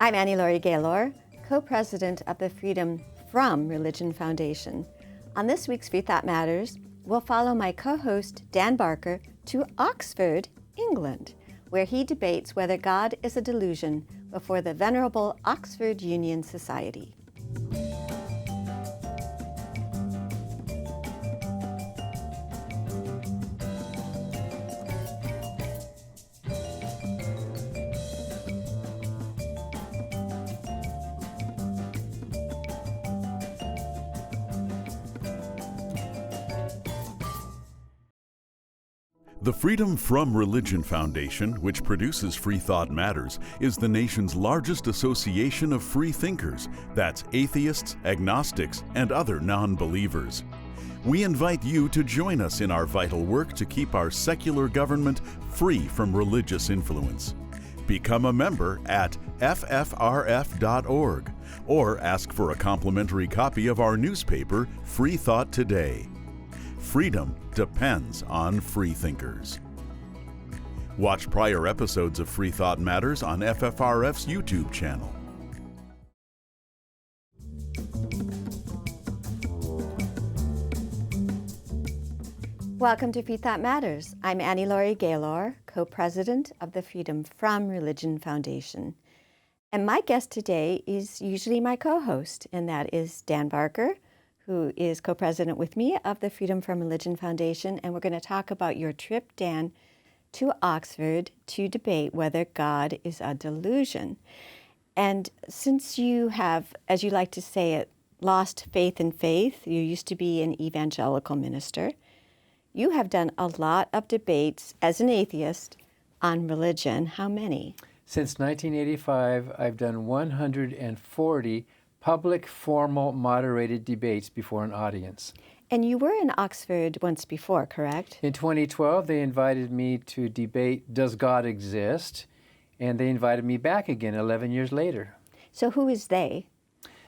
I'm Annie Laurie Gaylor, co-president of the Freedom from Religion Foundation. On this week's Freethought Matters, we'll follow my co-host Dan Barker to Oxford, England, where he debates whether God is a delusion before the Venerable Oxford Union Society. The Freedom from Religion Foundation, which produces Freethought Matters, is the nation's largest association of free thinkers. That's atheists, agnostics, and other non-believers. We invite you to join us in our vital work to keep our secular government free from religious influence. Become a member at FFRF.org or ask for a complimentary copy of our newspaper, Freethought Today. Freedom depends on freethinkers. Watch prior episodes of Freethought Matters on FFRF's YouTube channel. Welcome to Freethought Matters. I'm Annie Laurie Gaylor, co-president of the Freedom from Religion Foundation. And my guest today is usually my co-host, and that is Dan Barker, who is co-president with me of the Freedom from Religion Foundation. And we're going to talk about your trip, Dan, to Oxford to debate whether God is a delusion. And since you have, as you like to say it, lost faith in faith, you used to be an evangelical minister, you have done a lot of debates as an atheist on religion. How many? Since 1985, I've done 140 public, formal, moderated debates before an audience. And you were in Oxford once before, correct? In 2012, they invited me to debate, Does God Exist? And they invited me back again 11 years later. So who is they?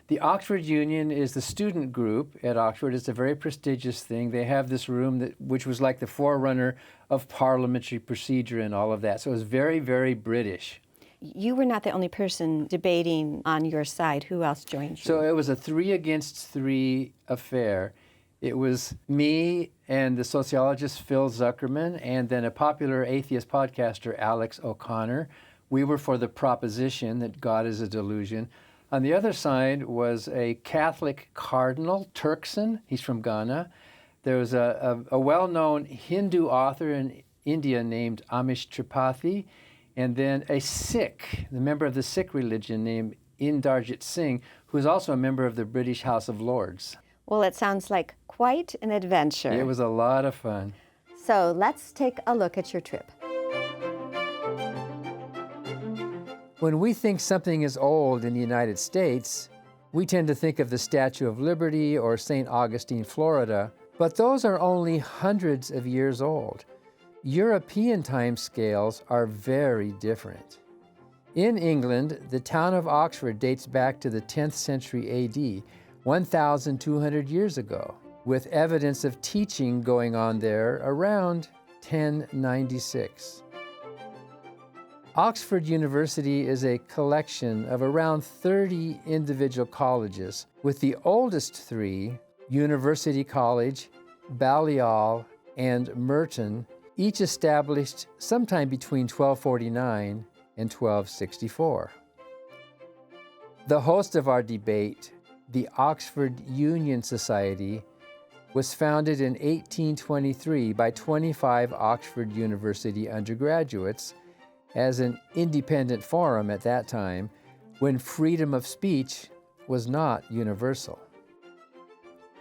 The Oxford Union is the student group at Oxford. It's a very prestigious thing. They have this room which was like the forerunner of parliamentary procedure and all of that. So it was very, very British. You were not the only person debating on your side. Who else joined you? So it was a 3-against-3 affair. It was me and the sociologist Phil Zuckerman and then a popular atheist podcaster, Alex O'Connor. We were for the proposition that God is a delusion. On the other side was a Catholic cardinal, Turkson. He's from Ghana. There was a well-known Hindu author in India named Amish Tripathi. And then a Sikh, the member of the Sikh religion named Indarjit Singh, who is also a member of the British House of Lords. Well, it sounds like quite an adventure. It was a lot of fun. So let's take a look at your trip. When we think something is old in the United States, we tend to think of the Statue of Liberty or St. Augustine, Florida, but those are only hundreds of years old. European time scales are very different. In England, the town of Oxford dates back to the 10th century AD, 1,200 years ago, with evidence of teaching going on there around 1096. Oxford University is a collection of around 30 individual colleges, with the oldest 3, University College, Balliol, and Merton, each established sometime between 1249 and 1264. The host of our debate, the Oxford Union Society, was founded in 1823 by 25 Oxford University undergraduates as an independent forum at that time when freedom of speech was not universal.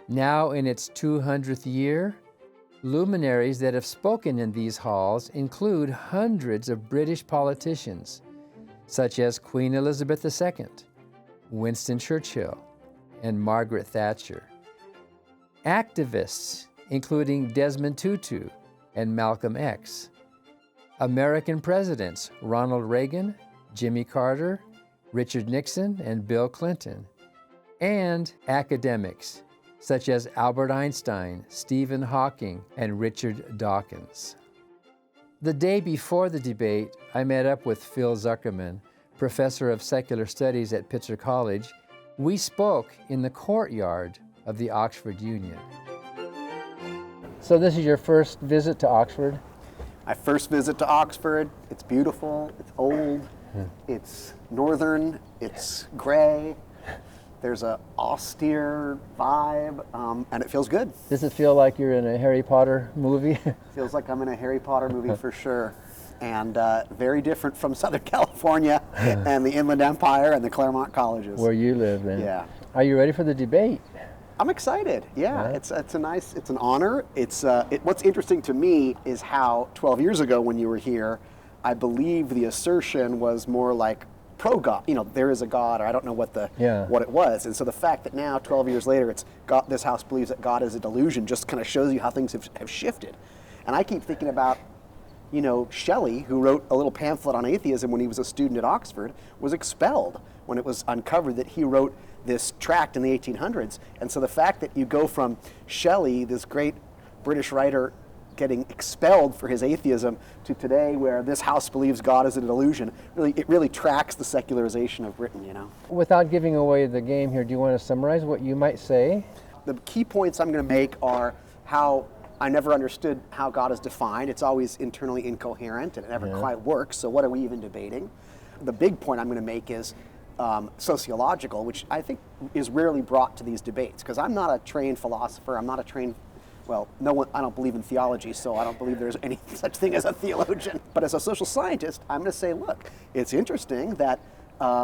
Now in its 200th year, luminaries that have spoken in these halls include hundreds of British politicians, such as Queen Elizabeth II, Winston Churchill, and Margaret Thatcher. Activists, including Desmond Tutu and Malcolm X. American presidents, Ronald Reagan, Jimmy Carter, Richard Nixon, and Bill Clinton. And academics, such as Albert Einstein, Stephen Hawking, and Richard Dawkins. The day before the debate, I met up with Phil Zuckerman, professor of secular studies at Pitzer College, we spoke in the courtyard of the Oxford Union. So this is your first visit to Oxford? My first visit to Oxford. It's beautiful, it's old, it's northern, it's gray. There's an austere vibe, and it feels good. Does it feel like you're in a Harry Potter movie? Feels like I'm in a Harry Potter movie for sure. And very different from Southern California and the Inland Empire and the Claremont colleges. Where you live then. Yeah. Are you ready for the debate? I'm excited. Yeah, Right. it's an honor. What's interesting to me is how 12 years ago when you were here, I believe the assertion was more like pro-God. You know, there is a God, or I don't know what it was. And so the fact that now, 12 years later, it's God, this house believes that God is a delusion, just kind of shows you how things have shifted. And I keep thinking about, you know, Shelley, who wrote a little pamphlet on atheism when he was a student at Oxford, was expelled when it was uncovered that he wrote this tract in the 1800s. And so the fact that you go from Shelley, this great British writer, getting expelled for his atheism, to today where this house believes God is a delusion, it really tracks the secularization of Britain, you know. Without giving away the game here, do you want to summarize what you might say? The key points I'm going to make are how I never understood how God is defined. It's always internally incoherent and it never quite works, so what are we even debating? The big point I'm going to make is sociological, which I think is rarely brought to these debates, because I'm not a trained philosopher, I'm not a trained, well, I don't believe in theology, so I don't believe there's any such thing as a theologian. But as a social scientist, I'm going to say, look, it's interesting that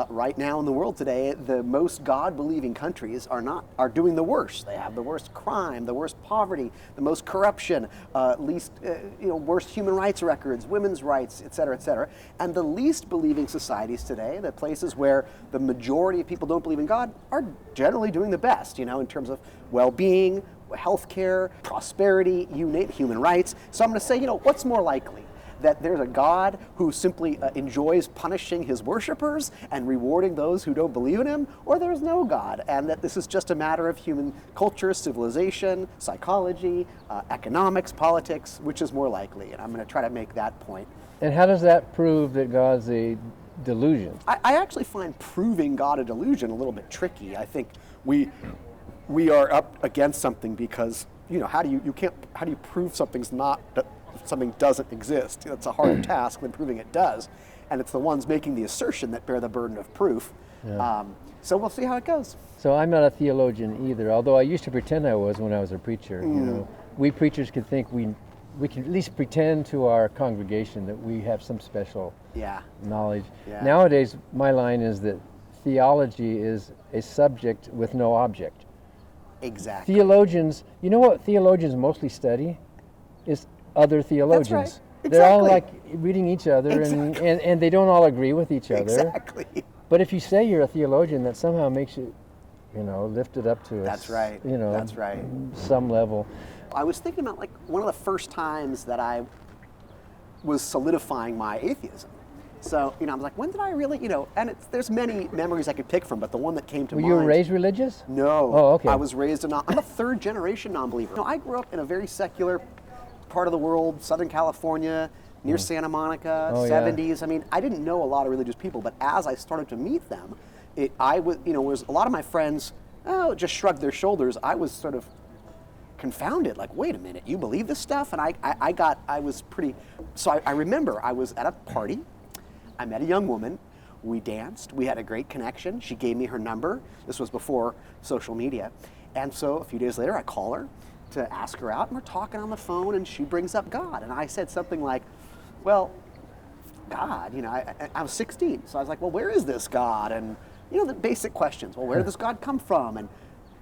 right now in the world today, the most God-believing countries are doing the worst. They have the worst crime, the worst poverty, the most corruption, worst human rights records, women's rights, et cetera, and the least believing societies today, the places where the majority of people don't believe in God, are generally doing the best, you know, in terms of well-being, healthcare, prosperity, you name it, human rights. So I'm going to say, you know, what's more likely? That there's a God who simply enjoys punishing his worshipers and rewarding those who don't believe in him, or there's no God, and that this is just a matter of human culture, civilization, psychology, economics, politics, which is more likely, and I'm going to try to make that point. And how does that prove that God's a delusion? I actually find proving God a delusion a little bit tricky. I think we are up against something because, you know, how do you prove something's not, that something doesn't exist? It's a harder task than proving it does, and it's the ones making the assertion that bear the burden of proof. Yeah. So we'll see how it goes. So I'm not a theologian either, although I used to pretend I was when I was a preacher. You know, we preachers could think we can at least pretend to our congregation that we have some special knowledge. Yeah. Nowadays, my line is that theology is a subject with no object. Exactly. Theologians, you know what theologians mostly study? Is other theologians. That's right. Exactly. They're all like reading each other, Exactly. and they don't all agree with each other. Exactly. But if you say you're a theologian, that somehow makes you, you know, lifted up to That's right. You know, That's right. some level. I was thinking about, like, one of the first times that I was solidifying my atheism. So, you know, I was like, when did I really, you know, and there's many memories I could pick from, but the one that came to mind. Were you raised religious? No. Oh, okay. I was raised I'm a third generation non-believer. You know, I grew up in a very secular part of the world, Southern California, near Santa Monica, 70s. I mean, I didn't know a lot of religious people, but as I started to meet them, was a lot of my friends, just shrugged their shoulders. I was sort of confounded, like, wait a minute, you believe this stuff? And I remember I was at a party, I met a young woman, we danced, we had a great connection, she gave me her number, this was before social media, and so a few days later I call her to ask her out, and we're talking on the phone, and she brings up God, and I said something like, well, God, you know, I was 16, so I was like, well, where is this God? And, you know, the basic questions, well, where did this God come from? And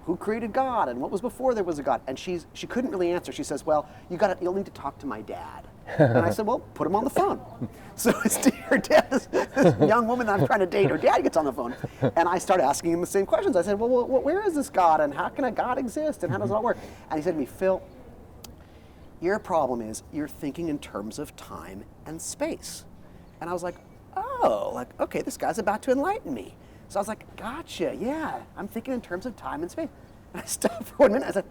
who created God? And what was before there was a God? And she couldn't really answer. She says, well, you'll need to talk to my dad. And I said, well, put him on the phone. So her dad, this young woman that I'm trying to date, her dad gets on the phone. And I start asking him the same questions. I said, well, where is this God? And how can a God exist? And how does it all work? And he said to me, Phil, your problem is you're thinking in terms of time and space. And I was like, oh, like, okay, this guy's about to enlighten me. So I was like, gotcha, yeah, I'm thinking in terms of time and space. And I stopped for 1 minute. I said,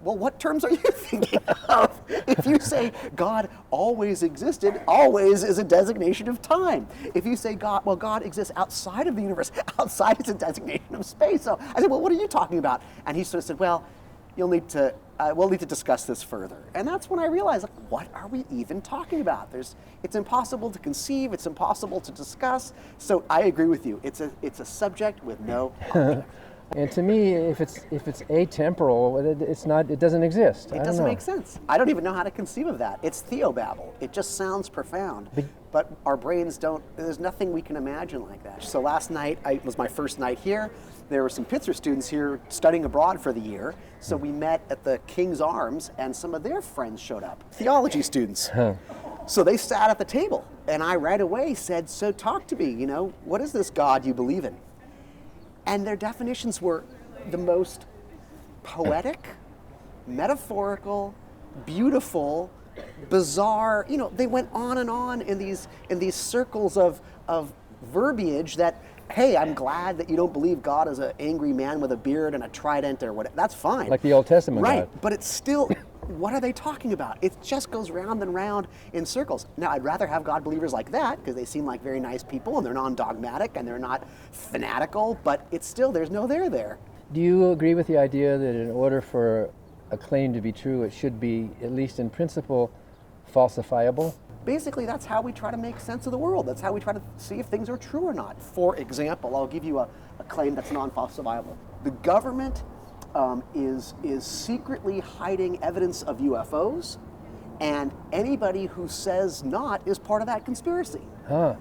well, what terms are you thinking of? If you say God always existed, always is a designation of time. If you say God exists outside of the universe, outside is a designation of space. So I said, well, what are you talking about? And he sort of said, well, we'll need to discuss this further. And that's when I realized, like, what are we even talking about? It's impossible to conceive, it's impossible to discuss. So I agree with you. It's a subject with no object. And to me, if it's atemporal, it doesn't exist. It doesn't make sense. I don't even know how to conceive of that. It's theobabble. It just sounds profound. But our brains don't, there's nothing we can imagine like that. So last night was my first night here. There were some Pitzer students here studying abroad for the year. So we met at the King's Arms and some of their friends showed up, theology students. So they sat at the table and I right away said, so talk to me, what is this God you believe in? And their definitions were the most poetic, metaphorical, beautiful, bizarre. They went on and on in these circles of verbiage that, hey, I'm glad that you don't believe God is an angry man with a beard and a trident or whatever. That's fine. Like the Old Testament right, God. But it's still, what are they talking about? It just goes round and round in circles. Now, I'd rather have God believers like that because they seem like very nice people and they're non-dogmatic and they're not fanatical, but it's still, there's no there. Do you agree with the idea that in order for a claim to be true, it should be, at least in principle, falsifiable? Basically, that's how we try to make sense of the world. That's how we try to see if things are true or not. For example, I'll give you a claim that's non-falsifiable. The government is secretly hiding evidence of UFOs, and anybody who says not is part of that conspiracy. Huh.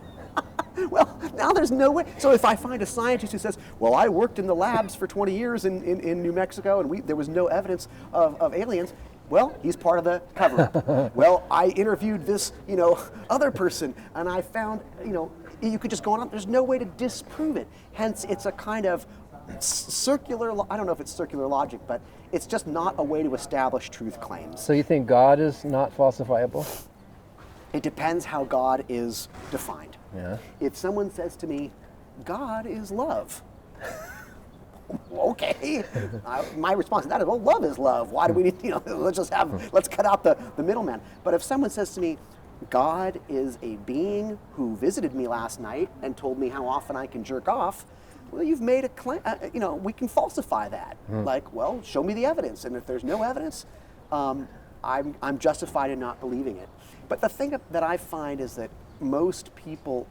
Well, now there's no way. So if I find a scientist who says, well, I worked in the labs for 20 years in New Mexico and there was no evidence of aliens, well, he's part of the cover-up. Well, I interviewed this, other person and I found, you could just go on. There's no way to disprove it. Hence, it's a kind of circular, I don't know if it's circular logic, but it's just not a way to establish truth claims. So you think God is not falsifiable? It depends how God is defined. Yeah. If someone says to me, God is love, okay. My response to that is, well, love is love. Why do we need, let's cut out the middleman. But if someone says to me, God is a being who visited me last night and told me how often I can jerk off, well, you've made a claim, we can falsify that. Like, well, show me the evidence. And if there's no evidence, I'm justified in not believing it. But the thing that I find is that most people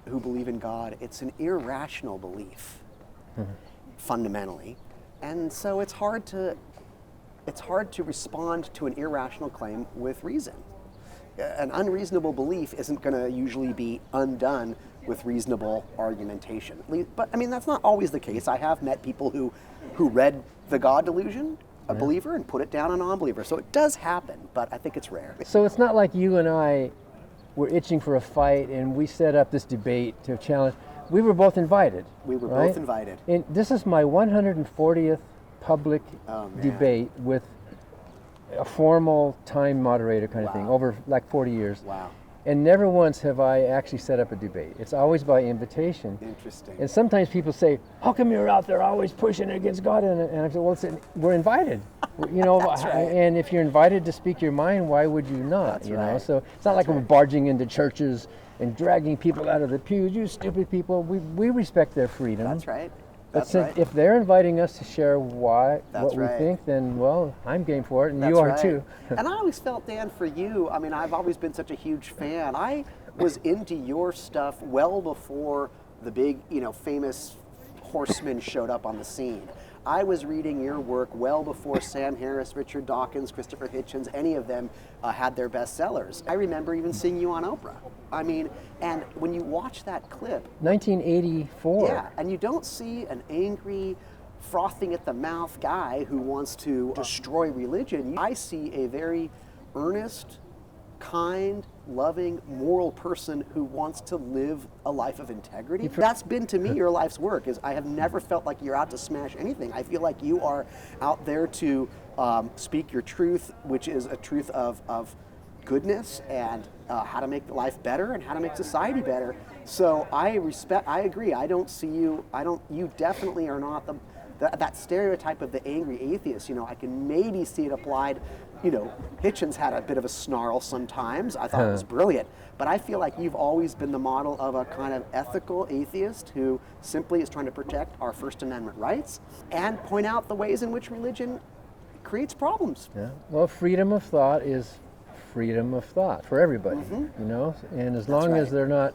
who believe in God, it's an irrational belief, fundamentally. And so it's hard to respond to an irrational claim with reason. An unreasonable belief isn't going to usually be undone with reasonable argumentation. But I mean, that's not always the case. I have met people who read The God Delusion, a believer, and put it down a non-believer. So it does happen, but I think it's rare. So it's not like you and I were itching for a fight and we set up this debate to challenge. We were both invited. We were right? both invited. And this is my 140th public debate with a formal time moderator kind of thing over like 40 years. Wow. And never once have I actually set up a debate. It's always by invitation. Interesting. And sometimes people say, how come you're out there always pushing against God? And I say, well, we're invited. That's right. And if you're invited to speak your mind, why would you not? That's right. So it's not like we're barging into churches and dragging people out of the pews. You stupid people. We respect their freedom. That's right. But if they're inviting us to share what we think, then, well, I'm game for it, and you are too. And I always felt, Dan, for you, I mean, I've always been such a huge fan. I was into your stuff well before the big, famous horsemen showed up on the scene. I was reading your work well before Sam Harris, Richard Dawkins, Christopher Hitchens, any of them had their bestsellers. I remember even seeing you on Oprah. I mean, and when you watch that clip... 1984. Yeah, and you don't see an angry, frothing at the mouth guy who wants to destroy religion. I see a very earnest, kind, loving, moral person who wants to live a life of integrity. That's been, to me, your life's work. Is I have never felt like you're out to smash anything. I feel like you are out there to speak your truth, which is a truth of goodness and how to make life better and how to make society better. So I agree. I don't see you. You definitely are not the that stereotype of the angry atheist, I can maybe see it applied. Hitchens had a bit of a snarl sometimes. I thought it was brilliant. But I feel like you've always been the model of a kind of ethical atheist who simply is trying to protect our First Amendment rights and point out the ways in which religion creates problems. Yeah. Well, freedom of thought is freedom of thought for everybody, and as long as they're not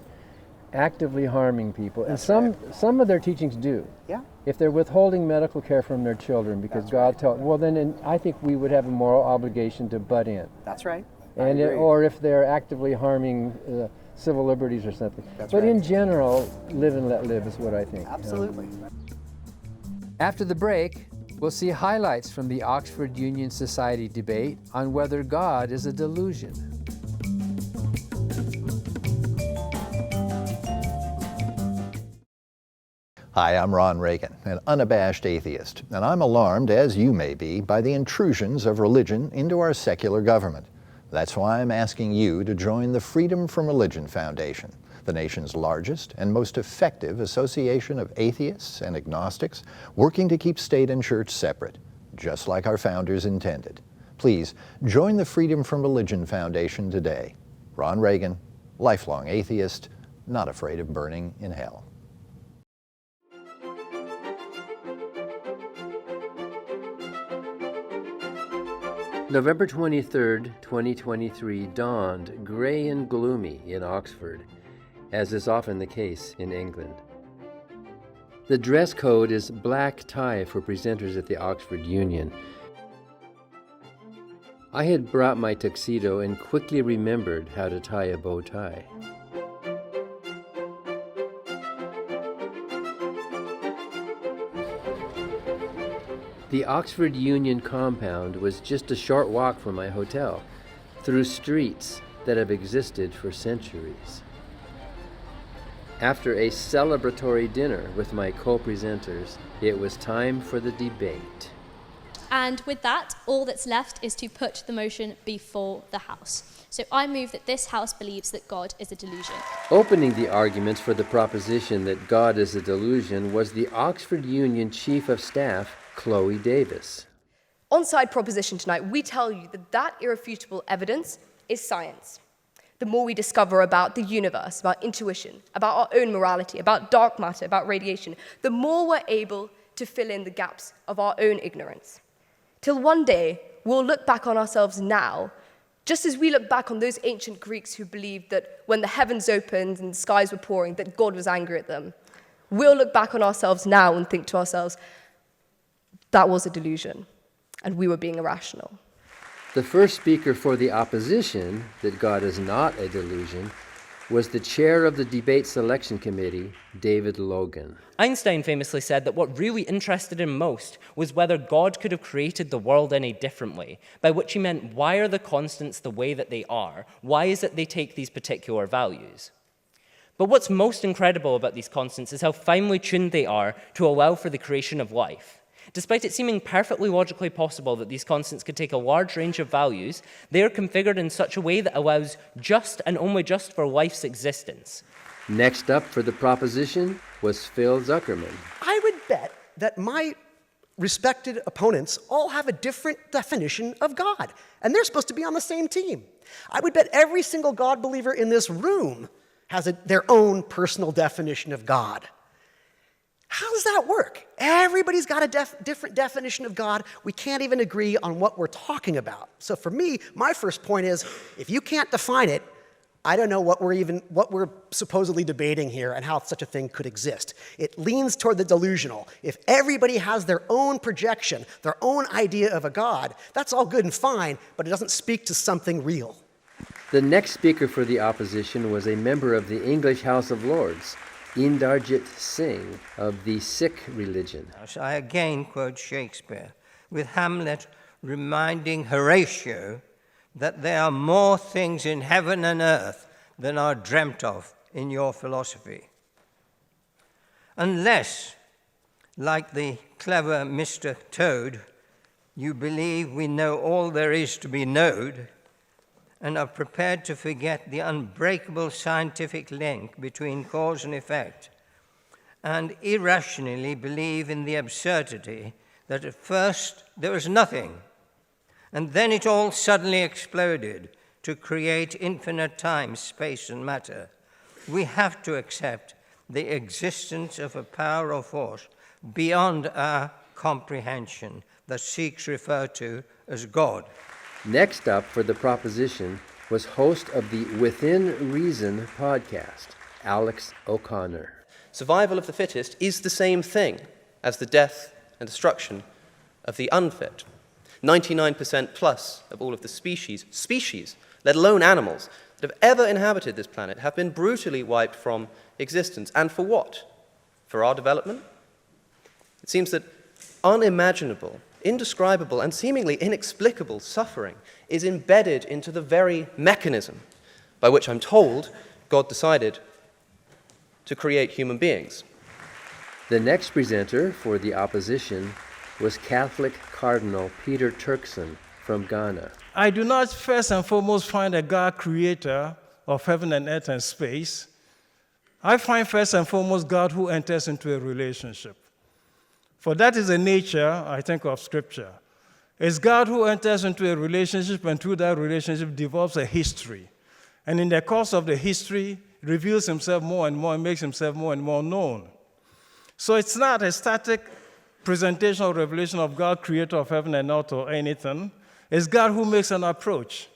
actively harming people, and some of their teachings do. Yeah. If they're withholding medical care from their children because God told, well, then I think we would have a moral obligation to butt in. That's right. Or if they're actively harming civil liberties or something. But in general, live and let live is what I think. Absolutely. After the break, we'll see highlights from the Oxford Union Society debate on whether God is a delusion. Hi, I'm Ron Reagan, an unabashed atheist, and I'm alarmed, as you may be, by the intrusions of religion into our secular government. That's why I'm asking you to join the Freedom from Religion Foundation, the nation's largest and most effective association of atheists and agnostics working to keep state and church separate, just like our founders intended. Please join the Freedom from Religion Foundation today. Ron Reagan, lifelong atheist, not afraid of burning in hell. November 23rd, 2023 dawned gray and gloomy in Oxford, as is often the case in England. The dress code is black tie for presenters at the Oxford Union. I had brought my tuxedo and quickly remembered how to tie a bow tie. The Oxford Union compound was just a short walk from my hotel, through streets that have existed for centuries. After a celebratory dinner with my co-presenters, it was time for the debate. And with that, all that's left is to put the motion before the House. So I move that this House believes that God is a delusion. Opening the arguments for the proposition that God is a delusion was the Oxford Union Chief of Staff, Chloe Davis. On side proposition tonight, we tell you that irrefutable evidence is science. The more we discover about the universe, about intuition, about our own morality, about dark matter, about radiation, the more we're able to fill in the gaps of our own ignorance. Till one day, we'll look back on ourselves now, just as we look back on those ancient Greeks who believed that when the heavens opened and the skies were pouring, that God was angry at them. We'll look back on ourselves now and think to ourselves, that was a delusion, and we were being irrational. The first speaker for the opposition, that God is not a delusion, was the chair of the debate selection committee, David Logan. Einstein famously said that what really interested him most was whether God could have created the world in a different way, by which he meant, why are the constants the way that they are? Why is it they take these particular values? But what's most incredible about these constants is how finely tuned they are to allow for the creation of life. Despite it seeming perfectly logically possible that these constants could take a large range of values, they are configured in such a way that allows just and only just for life's existence. Next up for the proposition was Phil Zuckerman. I would bet that my respected opponents all have a different definition of God, and they're supposed to be on the same team. I would bet every single God believer in this room has their own personal definition of God. How does that work? Everybody's got a different definition of God. We can't even agree on what we're talking about. So for me, my first point is, if you can't define it, I don't know what we're supposedly debating here and how such a thing could exist. It leans toward the delusional. If everybody has their own projection, their own idea of a God, that's all good and fine, but it doesn't speak to something real. The next speaker for the opposition was a member of the English House of Lords, Indarjit Singh of the Sikh religion. I again quote Shakespeare, with Hamlet reminding Horatio that there are more things in heaven and earth than are dreamt of in your philosophy. Unless, like the clever Mr. Toad, you believe we know all there is to be known, and are prepared to forget the unbreakable scientific link between cause and effect, and irrationally believe in the absurdity that at first there was nothing, and then it all suddenly exploded to create infinite time, space, and matter. We have to accept the existence of a power or force beyond our comprehension that Sikhs refer to as God. Next up for the proposition was host of the Within Reason podcast, Alex O'Connor. Survival of the fittest is the same thing as the death and destruction of the unfit. 99% plus of all of the species, let alone animals, that have ever inhabited this planet have been brutally wiped from existence. And for what? For our development? It seems that unimaginable, indescribable, and seemingly inexplicable suffering is embedded into the very mechanism by which, I'm told, God decided to create human beings. The next presenter for the opposition was Catholic Cardinal Peter Turkson from Ghana. I do not first and foremost find a God creator of heaven and earth and space. I find first and foremost God who enters into a relationship. For that is the nature, I think, of Scripture. It's God who enters into a relationship, and through that relationship develops a history. And in the course of the history, reveals himself more and more and makes himself more and more known. So it's not a static presentation or revelation of God, creator of heaven and earth or anything. It's God who makes an approach.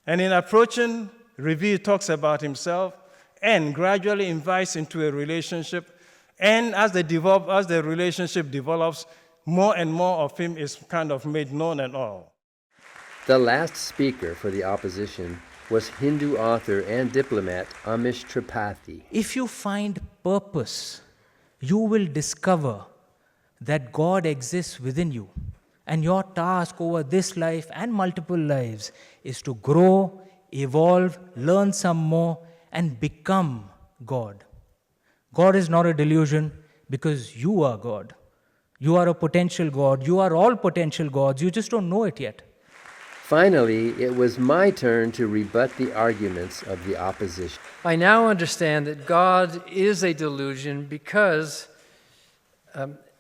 And in approaching, talks about himself and gradually invites into a relationship. And as the relationship develops, more and more of him is kind of made known and all. The last speaker for the opposition was Hindu author and diplomat Amish Tripathi. If you find purpose, you will discover that God exists within you. And your task over this life and multiple lives is to grow, evolve, learn some more, and become God. God is not a delusion because you are God. You are a potential God. You are all potential gods. You just don't know it yet. Finally, it was my turn to rebut the arguments of the opposition. I now understand that God is a delusion because,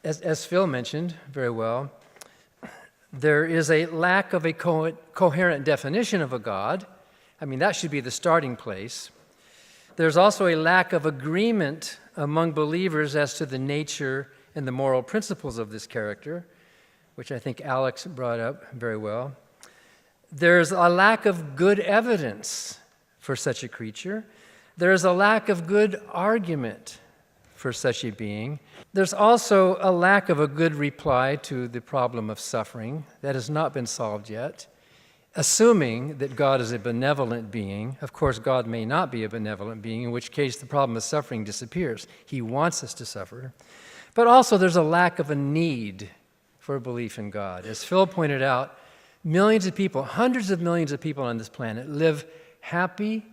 as Phil mentioned very well, there is a lack of a coherent definition of a God. I mean, that should be the starting place. There's also a lack of agreement among believers as to the nature and the moral principles of this character, which I think Alex brought up very well. There's a lack of good evidence for such a creature. There's a lack of good argument for such a being. There's also a lack of a good reply to the problem of suffering that has not been solved yet. Assuming that God is a benevolent being, of course, God may not be a benevolent being, in which case the problem of suffering disappears. He wants us to suffer. But also there's a lack of a need for belief in God. As Phil pointed out, millions of people, hundreds of millions of people on this planet live happy,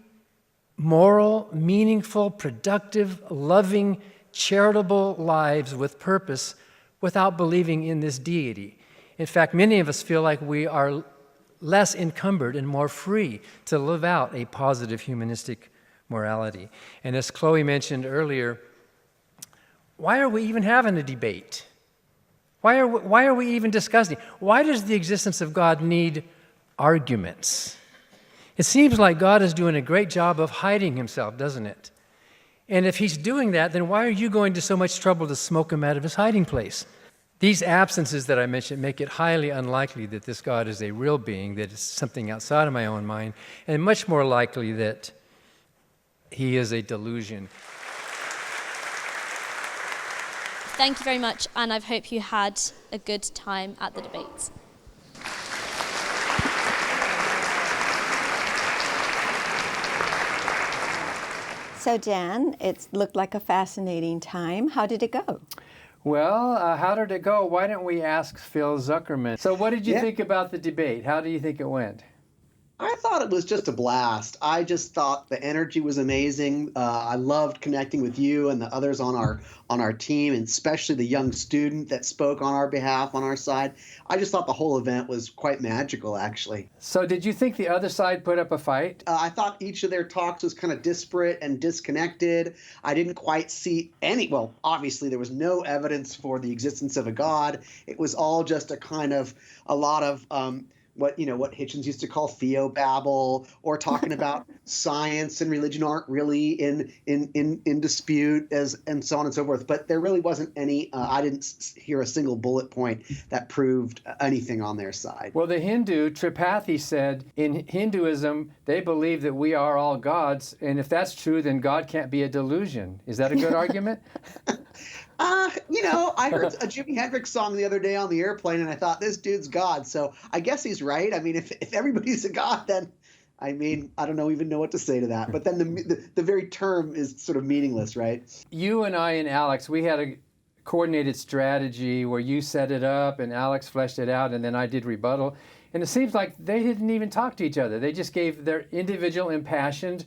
moral, meaningful, productive, loving, charitable lives with purpose without believing in this deity. In fact, many of us feel like we are less encumbered and more free to live out a positive humanistic morality. And as Chloe mentioned earlier, why are we even having a debate? Why are we even discussing? Why does the existence of God need arguments? It seems like God is doing a great job of hiding himself, doesn't it? And if he's doing that, then why are you going to so much trouble to smoke him out of his hiding place? These absences that I mentioned make it highly unlikely that this God is a real being, that is something outside of my own mind, and much more likely that he is a delusion. Thank you very much, and I hope you had a good time at the debates. So Dan, it looked like a fascinating time. How did it go? Well, how did it go? Why don't we ask Phil Zuckerman? So what did you think about the debate? How do you think it went? I thought it was just a blast. I just thought the energy was amazing. I loved connecting with you and the others on our team, and especially the young student that spoke on our behalf on our side. I just thought the whole event was quite magical, actually. So did you think the other side put up a fight? I thought each of their talks was kind of disparate and disconnected. I didn't quite see any, well, obviously there was no evidence for the existence of a God. It was all just a lot of what Hitchens used to call theobabble, or talking about science and religion aren't really in dispute, and so on and so forth. But there really wasn't any. I didn't hear a single bullet point that proved anything on their side. Well, the Hindu Tripathi said in Hinduism they believe that we are all gods, and if that's true, then God can't be a delusion. Is that a good argument? I heard a Jimi Hendrix song the other day on the airplane, and I thought, this dude's God. So I guess he's right. I mean, if everybody's a God, then, I don't even know what to say to that. But then the very term is sort of meaningless, right? You and I and Alex, we had a coordinated strategy where you set it up and Alex fleshed it out, and then I did rebuttal. And it seems like they didn't even talk to each other. They just gave their individual impassioned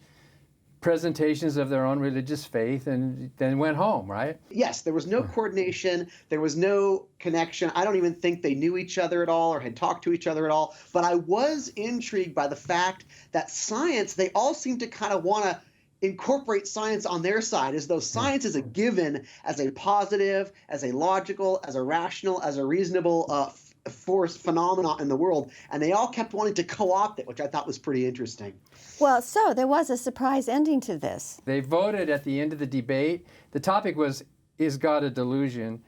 presentations of their own religious faith and then went home, right? Yes, there was no coordination. There was no connection. I don't even think they knew each other at all or had talked to each other at all. But I was intrigued by the fact that science, they all seem to kind of want to incorporate science on their side, as though science is a given, as a positive, as a logical, as a rational, as a reasonable force phenomenon in the world, and they all kept wanting to co-opt it, which I thought was pretty interesting. Well, so there was a surprise ending to this. They voted at the end of the debate. The topic was, is God a delusion?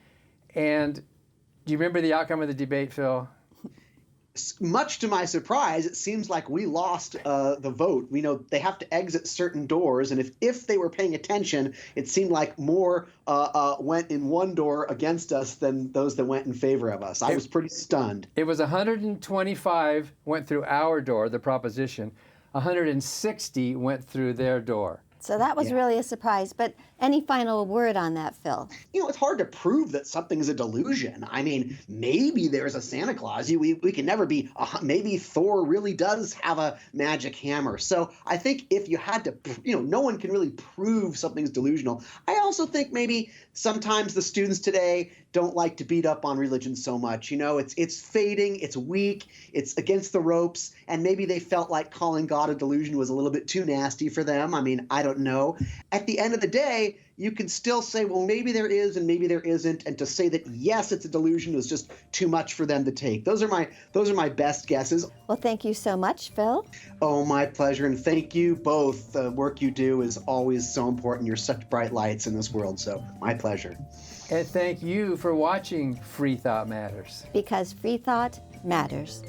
And do you remember the outcome of the debate, Phil? Much to my surprise, it seems like we lost the vote. We know they have to exit certain doors, and if they were paying attention, it seemed like more went in one door against us than those that went in favor of us. I was pretty stunned. It was 125 went through our door, the proposition. 160 went through their door. So that was really a surprise. But any final word on that, Phil? It's hard to prove that something is a delusion. I mean, maybe there's a Santa Claus. We can never be, maybe Thor really does have a magic hammer. So I think if you had to, no one can really prove something's delusional. I also think maybe sometimes the students today don't like to beat up on religion so much. It's fading, it's weak, it's against the ropes, and maybe they felt like calling God a delusion was a little bit too nasty for them. I mean, I don't know. At the end of the day, you can still say, well, maybe there is and maybe there isn't, and to say that yes, it's a delusion is just too much for them to take. Those are my best guesses. Well, thank you so much, Phil. Oh, my pleasure, and thank you both. The work you do is always so important. You're such bright lights in this world, so my pleasure. And thank you for watching Freethought Matters. Because Freethought matters.